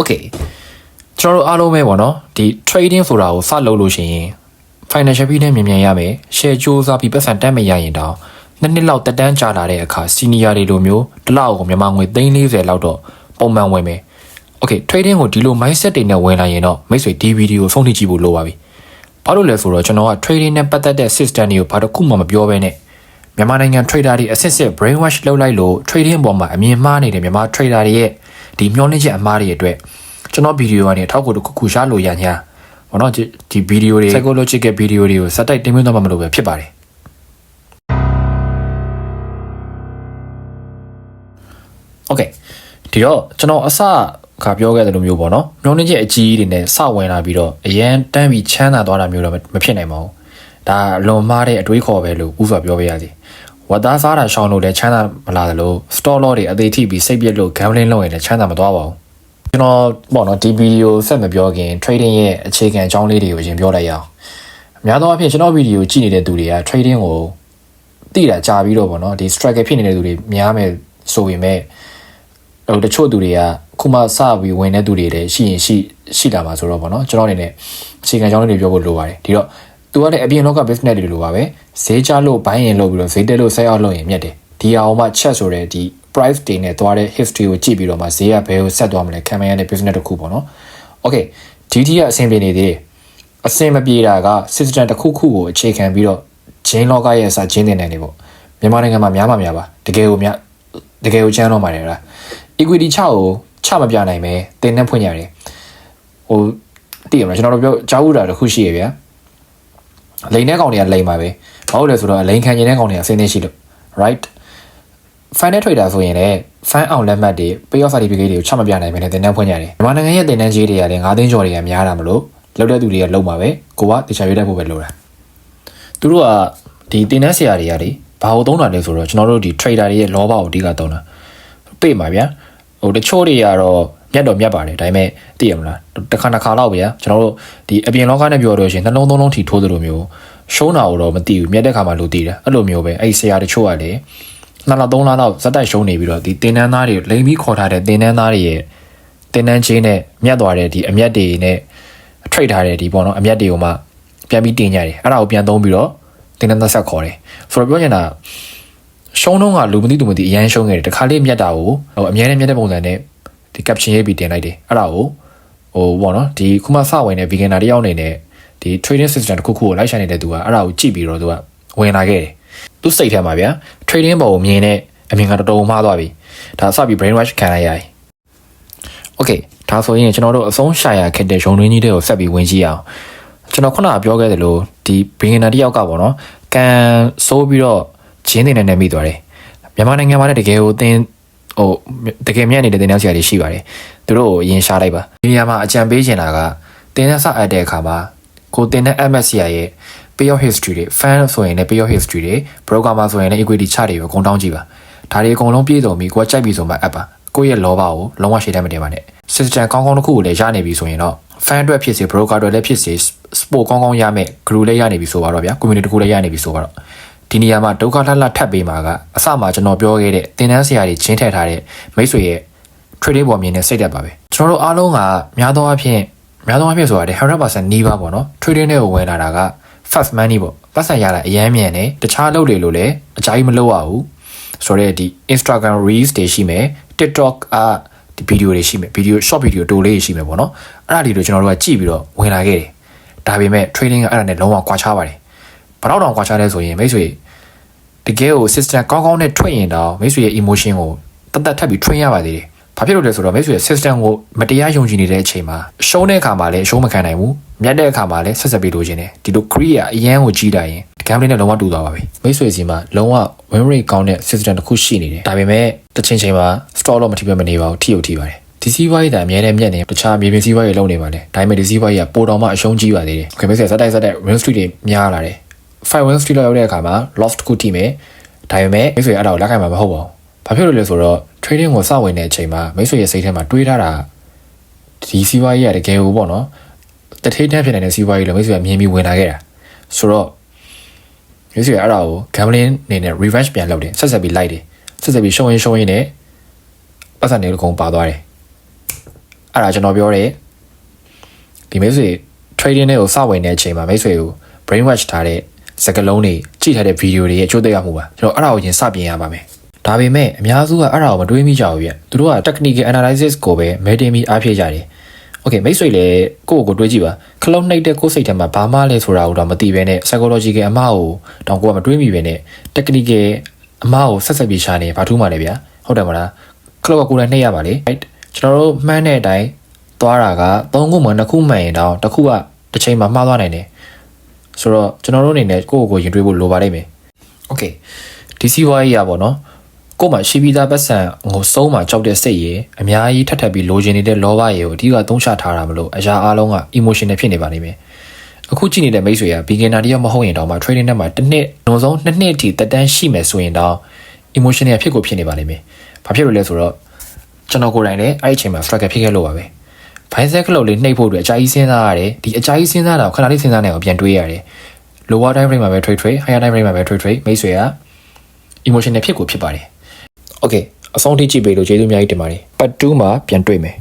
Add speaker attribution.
Speaker 1: Okay ကျွန်တော်တို့အားလုံးပဲပေါ့နော်ဒီ trading ဆိုတာကိုစလုပ်လို့ရှိရင် financial freedom မြင်မြန်ရမယ် share စူးစမ်းပြီးပတ်စံတက်မရရင်တောင်နှစ်လောက်တက်တန်းကြာလာတဲ့အခါ senior တွေလိုမျိုးတစ်လောက်ကိုမြန်မာငွေ340လောက်တော့ပုံမှန်ဝင်မယ် Okay trading ကိုဒီလို mindset တွေနဲ့ဝင်လာရင်တော့မိတ်ဆွေဒီဗီဒီယိုဆုံးဖြတ်ကြည့်ဖို့လိုပါပြီဘာလို့လဲဆိုတော့ကျွန်တော်က trading နဲ့ပတ်သက်တဲ့ system တွေကိုဘာတစ်ခုမှမပြောဘဲနဲ့မြန်မာနိုင်ငံ trader တွေအစစ်စစ် brainwash လုပ်လိုက်လို့ trading ပေါ်မှာအမြင်မှားနေတဲ့မြန်မာ trader တွေရဲ့ဒီမျှော်လင့်ချက်အမှားတွေအတွက်ကျွန်တော်ဗီဒီယိုကနေအထောက်အကူတစ်ခုရလို့ရညာဘောနော်ဒီဗီဒီယိုတွေ psychological ဗီဒီယိုတွေကိုစတိုက်တင်ပြတော့မှမလို့ပဲဖြစ်ပါတယ် Okay ဒီတော့ကျွန်တော်အစခါပြောခဲ့တဲ့လိုမျိုးပေါ့နော်မျောလင့်ချက်အကြီးတွေနဲ့စဝင်လာပြီးတော့အရန်တန်းပြီးချမ်းသာသွားတာမျိုးတော့မဖြစ်နိုင်ပါဘူးဒါလွန်မားတဲ့အတွေးခေါ်ပဲလို့ဥစွာပြောပြရစီဝတ်သားစားတာရှောင်းလို့လည်းချမ်းသာမလာသလို store lot တွေအသေးထိပြီးစိတ်ပြက်လို့ gambling လုပ်ရင်လည်းချမ်းသာမသွားပါဘူးကျွန်တော်ပေါ့နော်ဒီဗီဒီယိုဆက်မပြောခင် trading ရဲ့အခြေခံအကြောင်းလေးတွေကိုရင်ပြောလိုက်ရအောင်အများသောအားဖြင့်ကျွန်တော်ဗီဒီယိုကြည့်နေတဲ့သူတွေက trading ကိုသိတာကြာပြီးတော့ပေါ့နော်ဒီ struggle ဖြစ်နေတဲ့သူတွေများမယ်ဆိုပေမဲ့တချို့သူတွေကခုမှစပြီးဝင်တဲ့သူတွေလည်းရှိလာမှာဆိုတော့ပေါ့နော်ကျွန်တော်အနေနဲ့အခြေခံအကြောင်းလေးတွေပြောဖို့လိုပါတယ်ဒီတော့သူကလည်းအပြင်လောက business တွေလိုပါပဲဈေးချလို့ဘိုင်းရင်လို့ပြီးတော့ဈေးတက်လို့ sell out လုပ်ရင်မြတ်တယ်ဒီအောင်မှ chat ဆိုတဲ့ဒီ price တွေနဲ့သွားတဲ့ history ကိုကြည့်ပြီးတော့မှဈေးကဘယ်ကိုဆက်သွားမလဲခံမရတဲ့ business တစ်ခုပေါ့နော် okay ဒီတီးကအဆင်ပြေနေသေးတယ်အဆင်မပြေတာက system တစ်ခုကိုအခြေခံပြီးတော့ဂျင်းလောကရဲ့အစားဂျင်းတင်နေတယ်ပေါ့မြန်မာနိုင်ငံမှာများပါတကယ်ကိုချမ်းတော့မှာတယ်လား equity ချမပြနိုင်ပဲတင်နေဖွင့်ရတယ်ဟိုတည်ရမလားကျွန်တော်တို့ပြောကြားဥတာတစ်ခုရှိရဗျာလိန်တဲ့ကောင်တွေကလိန်ပါပဲဘာလို့လဲဆိုတော့လိန်ခံနေတဲ့ကောင်တွေကအစင်းနေရှိလို့ right final trader ဆိုရင်လည်း fan out လက်မှတ်တွေ payoff certificate တွေကိုချမပြနိုင်ပဲနဲ့တင်နေဖွင့်ရတယ်မြန်မာနိုင်ငံရဲ့တင်နေကြီးတွေကလည်း9သိန်းကျော်တွေကများတာမလို့လောက်တဲ့သူတွေကလုံပါပဲကိုကတခြားရွေးတတ်ဖို့ပဲလိုတာသူတို့ကဒီတင်နေဆရာတွေကလေဘာလို့သုံးတာလဲဆိုတော့ကျွန်တော်တို့ဒီ trader တွေရဲ့လောဘကိုအဓိကသုံးတာပေးပါဗျာဟိုတချို့တွေကတော့မြတ်ပါတယ်ဒါပေမဲ့သိရမလားတစ်ခါတော့ဗျာကျွန်တော်တို့ဒီအပြင်လောကနဲ့ပြောတော့ရှင်နှလုံးသုံးလုံးထိထိုးသလိုမျိုးရှုံးတာတော့မသိဘူးမြတ်တဲ့ခါမှလို့သိတယ်အဲ့လိုမျိုးပဲအဲ့ဆရာတချို့ကလေ2လ3လလောက်ဇက်တိုက်ရှုံးနေပြီးတော့ဒီတင်နန်းသားတွေလိမ်ပြီးခေါ်ထားတဲ့တင်နန်းသားတွေရဲ့တင်နန်းချင်းနဲ့မြတ်သွားတဲ့ဒီအမျက်တွေနဲ့အထိတ်ထားတဲ့ဒီပေါ့နော်အမျက်တွေကိုမှပြန်ပြီးတင်ကြတယ်အဲ့ဒါကိုပြန်သုံးပြီးတော့တင်နန်းသားဆက်ခေါ်တယ်ဆိုတော့ပြောနေတာရှုံးတော့ကလူမသိသူမသိအရန်ရှုံးခဲ့တယ်တခါလေးမြတ်တာကိုဟိုအများနဲ့မြတ်တဲ့ပုံစံနဲ့ဒီ caption ရေးပြီးတင်လိုက်တယ်အဲ့ဒါကိုဟိုပေါ့နော်ဒီခုမှစဝင်တဲ့ beginner တယောက်အနေနဲ့ဒီ trading system တစ်ခုကိုလိုက်ရှာနေတဲ့သူကအဲ့ဒါကိုကြည့်ပြီးတော့သူကဝင်လာခဲ့တယ်သူစိတ်ထဲမှာဗျာ trading ပေါ်ကိုမြင်တဲ့အမြင်ကတော်တော်မှားသွားပြီဒါစပြီး brain wash ခံလိုက်ရတယ် okay ဒါဆိုရင်ကျွန်တော်တို့အဆုံးရှာရခဲ့တဲ့ရုံတွင်းကြီးတွေကိုဆက်ပြီးဝင်ကြည့်အောင်ကျွန်တော်ခုနကပြောခဲ့သလိုဒီ beginner တယောက်ကပေါ့နော်ကန်ဆိုးပြီးတော့ဂျင်းတင်နေမိသွားတယ်မြန်မာနိုင်ငံမှာလည်းတကယ်ကိုသင်ဟိုတကယ်မြတ်နေတဲ့တင်တဲ့ဆရာတွေရှိပါတယ်သူတို့ကိုရင်ရှားလိုက်ပါဒီနေရာမှာအကြံပေးချင်တာကတင်တဲ့စအပ်တဲ့အခါမှာကိုတင်တဲ့ MSCI ရဲ့ payoff history တွေ fan ဆိုရင်လည်း payoff history တွေ broker မှာဆိုရင်လည်း equity chart တွေကိုအကုန်တောင်းကြည့်ပါဒါတွေအကုန်လုံးပြည့်စုံပြီးကိုကကြိုက်ပြီဆိုမှ app ပါကိုယ့်ရဲ့လောဘကိုလုံးဝရှေ့တတ်မတင်ပါနဲ့ system ကောင်းတစ်ခုကိုလည်းရနေပြီဆိုရင်တော့ fan အတွက်ဖြစ်စေ broker အတွက်လည်းဖြစ်စေ sport ကောင်းရမယ် group လည်းရနေပြီဆိုပါတော့ဗျာ community တစ်ခုလည်းရနေပြီဆိုပါတော့ဒီနေရာမှာဒုက္ခလှထပ်ပေးမှာကအစမှာကျွန်တော်ပြောခဲ့တဲ့တင်တန်းဆရာတွေချင်းထည့်ထားတဲ့မိတ်ဆွေရဲ့ trading ပေါ်မြင်နေစိတ်သက်ပါပဲကျွန်တော်တို့အားလုံးကများသောအားဖြင့်ဆိုတာတဲ့ 100% နီးပါးပေါ့နော် trading တွေကိုဝင်လာတာက fast money ပေါ့ပတ်စံရတာအရမ်းမြန်တယ်တခြားလုပ်တွေလို့လည်းအကြိုက်မလုပ်ရဘူးဆိုတော့ဒီ Instagram reels တွေရှိမယ် TikTok ဒီ video တွေရှိမယ် short video တိုလေးတွေရှိမယ်ပေါ့နော်အဲ့ဒါတွေကျွန်တော်တို့ကကြည့်ပြီးတော့ဝင်လာခဲ့တယ်ဒါပေမဲ့ trading ကအဲ့ဒါနဲ့လုံးဝကွာခြားပါတယ်ဘာတော့တောင်ကွာခြားလဲဆိုရင်မိတ်ဆွေတကယ်ကို system ကောင်းနဲ့ထွက်ရင်တော့မိတ်ဆွေရဲ့ emotion ကိုတတ်ထပ်ပြီး train ရပါသေးတယ်ဘာဖြစ်လို့လဲဆိုတော့မိတ်ဆွေရဲ့ system ကိုမတရားယုံကြည်နေတဲ့အချိန်မှာရှုံးတဲ့အခါမှာလည်းရှုံးမခံနိုင်ဘူးမြတ်တဲ့အခါမှာလည်းဆက်ပြီးလိုချင်တယ်ဒီလို career အရန်ကိုကြီးတာရင် gambling နဲ့လုံးဝတူသွားပါပြီမိတ်ဆွေစီမှာလုံးဝ win rate ကောင်းတဲ့ system တစ်ခုရှိနေတယ်ဒါပေမဲ့တစ်ချိန်မှာ store လို့မထိပဲမနေပါဘူးထိပါတယ်ဒီစီးပွားရေးတာအများနဲ့မြတ်နေတခြားမြေပြင်စီးပွားရေးလုံးနေပါလေဒါပေမဲ့ဒီစီးပွားရေးကပိုတော်မှအရှုံးကြီးပါသေးတယ်ခင်ဗျားဆက်တိုက် win street တွေများလာတယ်5 win street လောက်ရောက်တဲ့အခါမှာ loss တစ်ခုထိမယ်ဒါပေမဲ့မိတ်ဆွေအဲ့ဒါကိုလက်ခံမှာမဟုတ်ပါဘူးဘာဖြစ်လို့လဲဆိုတော့ trading ကိုစဝင်တဲ့အချိန်မှာမိတ်ဆွေရဲ့စိတ်ထဲမှာတွေးထားတာဒီစီးပွားရေးကတကယ်ကိုပေါ့နော်တထိတ်တန်းဖြစ်နေတဲ့စီးပွားရေးလို့မိတ်ဆွေကမြင်ပြီးဝင်လာခဲ့တာဆိုတော့မိတ်ဆွေအဲ့ဒါကို gambling နေနဲ့ revenge ပြန်လုပ်တယ်ဆက်ပြီးလိုက်တယ်ဆက်ပြီးရှုံးရင်နဲ့ပတ်စံတွေအကုန်ပါသွားတယ် အဲ့ဒါကျွန်တော်ပြောတယ်ဒီမိတ်ဆွေ trading တွေကိုစဝင်တဲ့အချိန်မှာမိတ်ဆွေကို brain wash ထားတဲ့စကားလုံးတွေကြည့်ထားတဲ့ဗီဒီယိုတွေရဲ့အကျိုးသက်ရောက်မှုပါကျွန်တော်အဲ့ဒါကိုရင်စပြင်ရပါမယ်ဒါပေမဲ့အများစုကအဲ့ဒါကိုမတွေးမိကြဘူးပြသူတို့က technical analysis ကိုပဲမဲတင်ပြီးအားဖြည့်ကြတယ်โอเคမိတ်ဆွေလည်းကိုယ့်ကိုတွေးကြည့်ပါခလုံးနှိပ်တဲ့ကိုယ်စိတ်ထဲမှာဘာမှလဲဆိုတာကိုတော့မသိဘဲနဲ့ psychological အမှားကိုတောင်ကိုကမတွေးမိဘဲနဲ့ technical အမှားကိုဆက်ပြီးရှာနေဘာထူးမှလဲဗျာဟုတ်တယ်မလားခလုံးကကိုယ်တိုင်နှိပ်ရပါလေ right ကျွန်တော်တို့မှန်းတဲ့အတိုင်းသွားတာက3ခုမှ2ခုမှန်ရင်တော့တစ်ခုကတစ်ချိန်မှာမှားသွားနိုင်တယ်ဆိုတော့ကျွန်တော်တို့အနေနဲ့ကိုယ့်ကိုယ်ရင်တွေးဖို့လိုပါလိမ့်မယ်โอเคဒီစီးပွားရေးရပါတော့ကို့မှာရှိပြီးသားပတ်စံငိုစုံးမှာကြောက်တဲ့စိတ်ရယ်အများကြီးထပ်ထပ်ပြီးလိုချင်နေတဲ့လောဘရယ်ကိုအဓိကသုံးချထားတာမလို့အရာအားလုံးက emotional ဖြစ်နေပါလိမ့်မယ်အခုကြည့်နေတဲ့မိတ်ဆွေက beginner တယောက်မဟုတ်ရင်တော့မှ trading နဲ့မှာတစ်နှစ်လွန်ဆုံး2နှစ်အထိတက်တန်းရှိမယ်ဆိုရင်တော့ emotional ဖြစ်ကိုဖြစ်နေပါလိမ့်မယ်ဘာဖြစ်လို့လဲဆိုတော့ကျွန်တော်ကိုယ်တိုင်လည်းအဲ့ဒီအချိန်မှာ struggle ဖြစ်ခဲ့လို့ပါပဲဘိုင်းဆက်ခလုတ်လေးနှိပ်ဖို့အတွက်အကြာကြီးစဉ်းစားရတယ်ဒီအကြာကြီးစဉ်းစားတာကိုခဏလေးစဉ်းစားနေအောင်ပြန်တွေးရတယ် lower time frame မှာပဲ trade higher time frame မှာပဲ trade မိတ်ဆွေက emotional ဖြစ်ကိုဖြစ်ပါတယ် okay အဆုံးထိကြည့်ပေးလို့ကျေးဇူးအများကြီးတင်ပါတယ် part 2မှာပြန်တွေ့မယ်